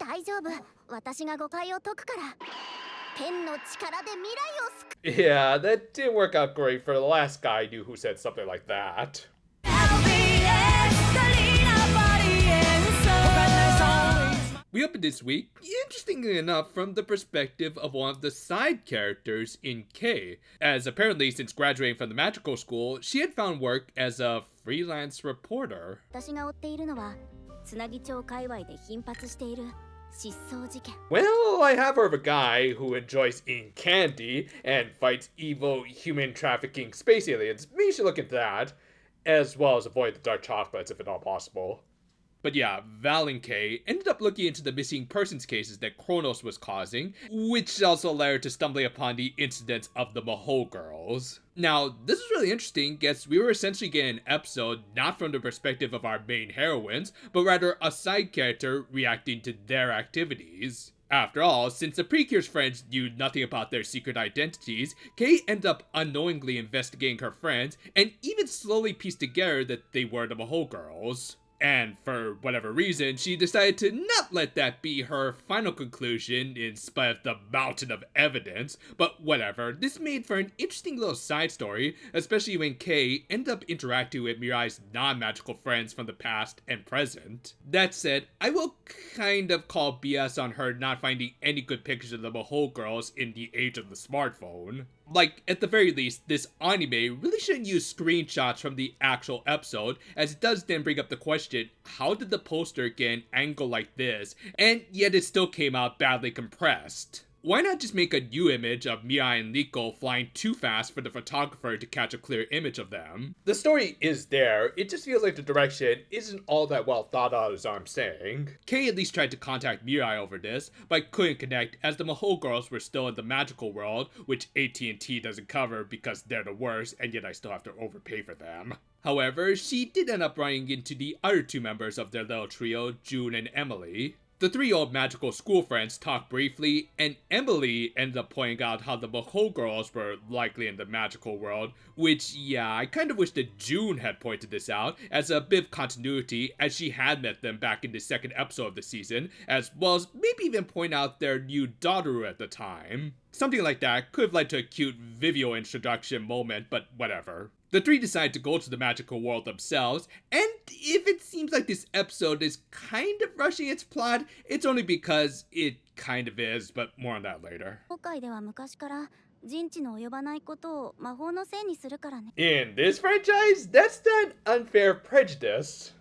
大丈夫。私が誤解を解くから。ペンの力で未来を救う。Yeah, that didn't work out great for the last guy I knew who said something like that. We opened this week, interestingly enough, from the perspective of one of the side characters in K, as apparently since graduating from the magical school, she had found work as a freelance reporter. 私が追っているのは、つなぎ町界隈で頻発している失踪事件。Well, I have heard of a guy who enjoys eating candy and fights evil human trafficking space aliens. Maybe you should look into that, as well as avoid the dark chocolates if at all possible. But yeah, Val and Kay ended up looking into the missing persons cases that Kronos was causing, which also led her to stumbling upon the incidents of the Maho girls. Now, this is really interesting, as we were essentially getting an episode not from the perspective of our main heroines, but rather a side character reacting to their activities. After all, since the Precure's friends knew nothing about their secret identities, Kay ended up unknowingly investigating her friends, and even slowly pieced together that they were the Maho girls. And for whatever reason, she decided to not let that be her final conclusion in spite of the mountain of evidence, but whatever, this made for an interesting little side story, especially when Kay ended up interacting with Mirai's non-magical friends from the past and present. That said, I will kind of call BS on her not finding any good pictures of the Mahou girls in the age of the smartphone. Like, at the very least, this anime really shouldn't use screenshots from the actual episode, as it does then bring up the question, how did the poster get an angle like this, and yet it still came out badly compressed? Why not just make a new image of Mirai and Liko flying too fast for the photographer to catch a clear image of them? The story is there, it just feels like the direction isn't all that well thought out is all I'm saying. Kay at least tried to contact Mirai over this, but couldn't connect as the Mahou girls were still in the magical world, which AT&T doesn't cover because they're the worst and yet I still have to overpay for them. However, she did end up running into the other two members of their little trio, June and Emily. The three old magical school friends talked briefly, and Emily ended up pointing out how the Mahou girls were likely in the magical world, which, yeah, I kind of wish that June had pointed this out as a bit of continuity, as she had met them back in the second episode of the season, as well as maybe even point out their new daughter at the time. Something like that could have led to a cute Vivio introduction moment, but whatever. The three decide to go to the magical world themselves, and if it seems like this episode is kind of rushing its plot, it's only because it kind of is, but more on that later. In this franchise, that's not unfair prejudice.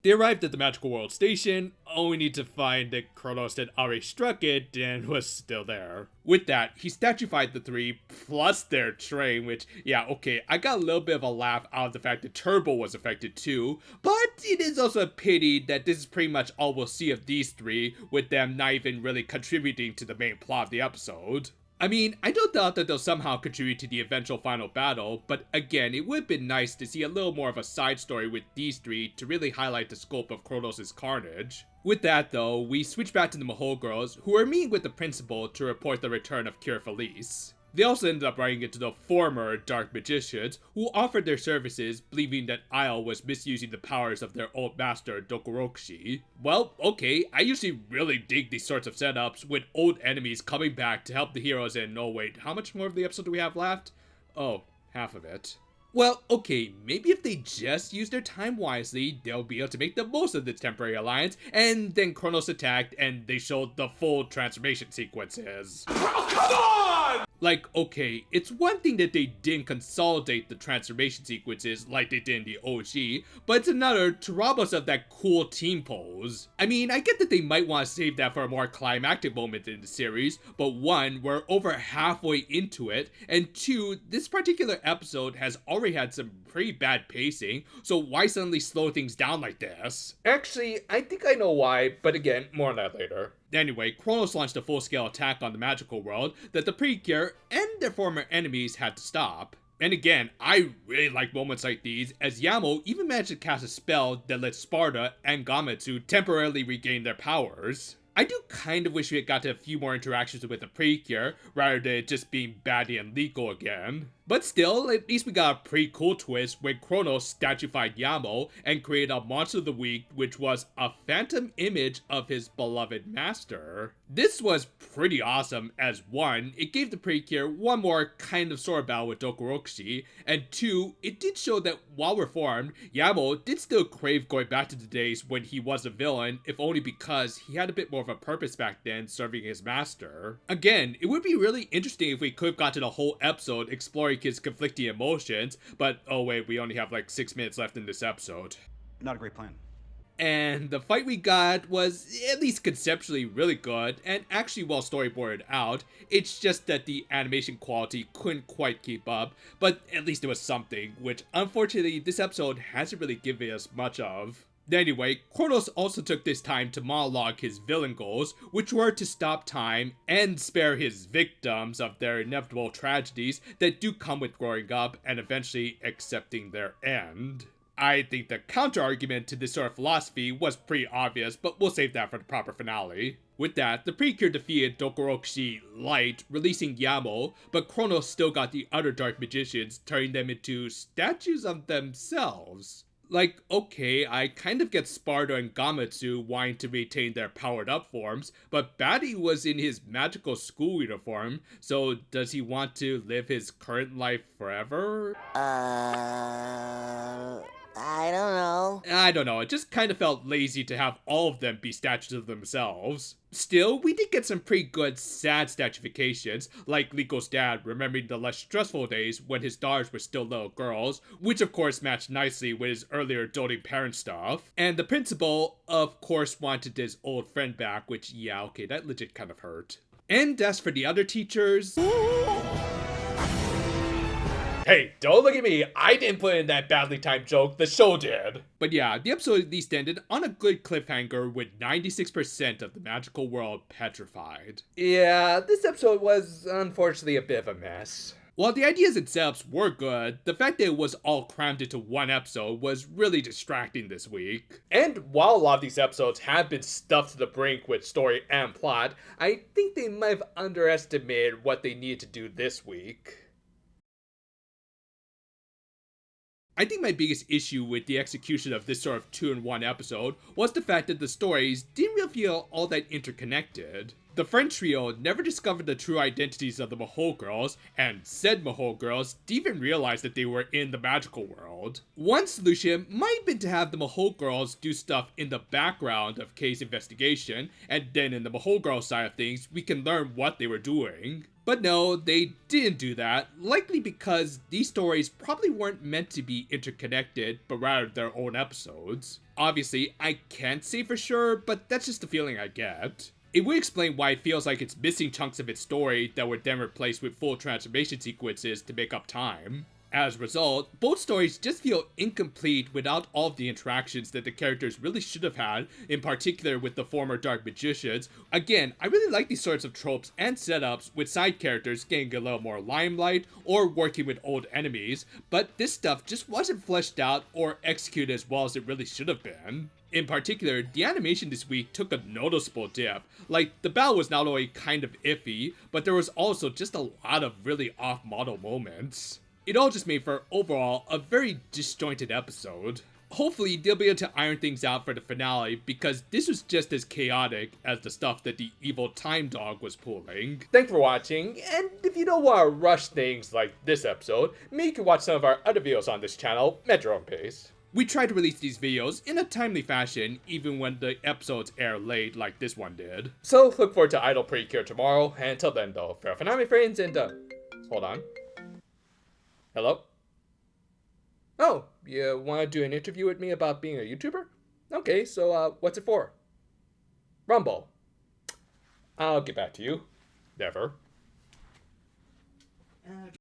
They arrived at the Magical World Station, only need to find that Kronos had already struck it and was still there. With that, he statuified the three plus their train, which, yeah, okay, I got a little bit of a laugh out of the fact that Turbo was affected too, but it is also a pity that this is pretty much all we'll see of these three, with them not even really contributing to the main plot of the episode. I mean, I don't doubt that they'll somehow contribute to the eventual final battle, but again, it would have been nice to see a little more of a side story with these three to really highlight the scope of Kronos' carnage. With that though, we switch back to the Mahou girls, who are meeting with the principal to report the return of Cure Felice. They also ended up running into the former Dark Magicians, who offered their services, believing that Isle was misusing the powers of their old master, Dokurokushi. Well, okay, I usually really dig these sorts of setups, with old enemies coming back to help the heroes and oh wait, how much more of the episode do we have left? Oh, half of it. Well, okay, maybe if they just use their time wisely, they'll be able to make the most of this temporary alliance, and then Kronos attacked and they showed the full transformation sequences. Oh, come on! Like, okay, it's one thing that they didn't consolidate the transformation sequences like they did in the OG, but it's another to rob us of that cool team pose. I mean, I get that they might want to save that for a more climactic moment in the series, but one, we're over halfway into it, and two, this particular episode has already had some pretty bad pacing, so why suddenly slow things down like this? Actually, I think I know why, but again, more on that later. Anyway, Kronos launched a full-scale attack on the magical world that the Precure and their former enemies had to stop. And again, I really like moments like these, as Yamo even managed to cast a spell that let Sparta and Gametsu temporarily regain their powers. I do kind of wish we had got a few more interactions with the Precure, rather than it just being Batty and Liko again. But still, at least we got a pretty cool twist when Kronos statuified Yamo and created a monster of the week, which was a phantom image of his beloved master. This was pretty awesome as one, it gave the Precure one more kind of sword battle with Dokorokushi, and two, it did show that while reformed, Yamo did still crave going back to the days when he was a villain, if only because he had a bit more of a purpose back then serving his master. Again, it would be really interesting if we could have gotten a whole episode exploring his conflicting emotions, but oh wait, we only have like 6 minutes left in this episode. Not a great plan. And the fight we got was at least conceptually really good and actually well storyboarded out. It's just that the animation quality couldn't quite keep up, but at least it was something, which unfortunately this episode hasn't really given us much of. Anyway, Kronos also took this time to monologue his villain goals, which were to stop time and spare his victims of their inevitable tragedies that do come with growing up and eventually accepting their end. I think the counter-argument to this sort of philosophy was pretty obvious, but we'll save that for the proper finale. With that, the Precure defeated Dokorokushi Light, releasing Yamo, but Kronos still got the other Dark Magicians, turning them into statues of themselves. Like, okay, I kind of get Sparta and Gamatsu wanting to retain their powered-up forms, but Batty was in his magical school uniform, so does he want to live his current life forever? I don't know, it just kind of felt lazy to have all of them be statues of themselves. Still, we did get some pretty good sad statuifications, like Liko's dad remembering the less stressful days when his daughters were still little girls, which of course matched nicely with his earlier doting parent stuff. And the principal, of course, wanted his old friend back, which, yeah, okay, that legit kind of hurt. And as for the other teachers... Hey, don't look at me, I didn't put in that badly timed joke, the show did. But yeah, the episode at least ended on a good cliffhanger with 96% of the magical world petrified. Yeah, this episode was unfortunately a bit of a mess. While the ideas and setups were good, the fact that it was all crammed into one episode was really distracting this week. And while a lot of these episodes have been stuffed to the brink with story and plot, I think they might have underestimated what they needed to do this week. I think my biggest issue with the execution of this sort of 2-in-1 episode was the fact that the stories didn't really feel all that interconnected. The French trio never discovered the true identities of the Mahou girls, and said Mahou girls didn't even realize that they were in the magical world. One solution might have been to have the Mahou girls do stuff in the background of case investigation, and then in the Mahou girl side of things, we can learn what they were doing. But no, they didn't do that, likely because these stories probably weren't meant to be interconnected, but rather their own episodes. Obviously, I can't say for sure, but that's just the feeling I get. It would explain why it feels like it's missing chunks of its story that were then replaced with full transformation sequences to make up time. As a result, both stories just feel incomplete without all of the interactions that the characters really should have had, in particular with the former Dark Magicians. Again, I really like these sorts of tropes and setups with side characters getting a little more limelight or working with old enemies, but this stuff just wasn't fleshed out or executed as well as it really should have been. In particular, the animation this week took a noticeable dip. Like, the battle was not only kind of iffy, but there was also just a lot of really off-model moments. It all just made for, overall, a very disjointed episode. Hopefully, they'll be able to iron things out for the finale, because this was just as chaotic as the stuff that the evil Time Dog was pulling. Thanks for watching, and if you don't want to rush things like this episode, maybe you can watch some of our other videos on this channel at your own pace. We try to release these videos in a timely fashion, even when the episodes air late like this one did. So look forward to Idol Precure tomorrow, and until then though, farewell for now my friends, and hold on. Hello? Oh, you want to do an interview with me about being a YouTuber? Okay, so what's it for? Rumble. I'll get back to you. Never.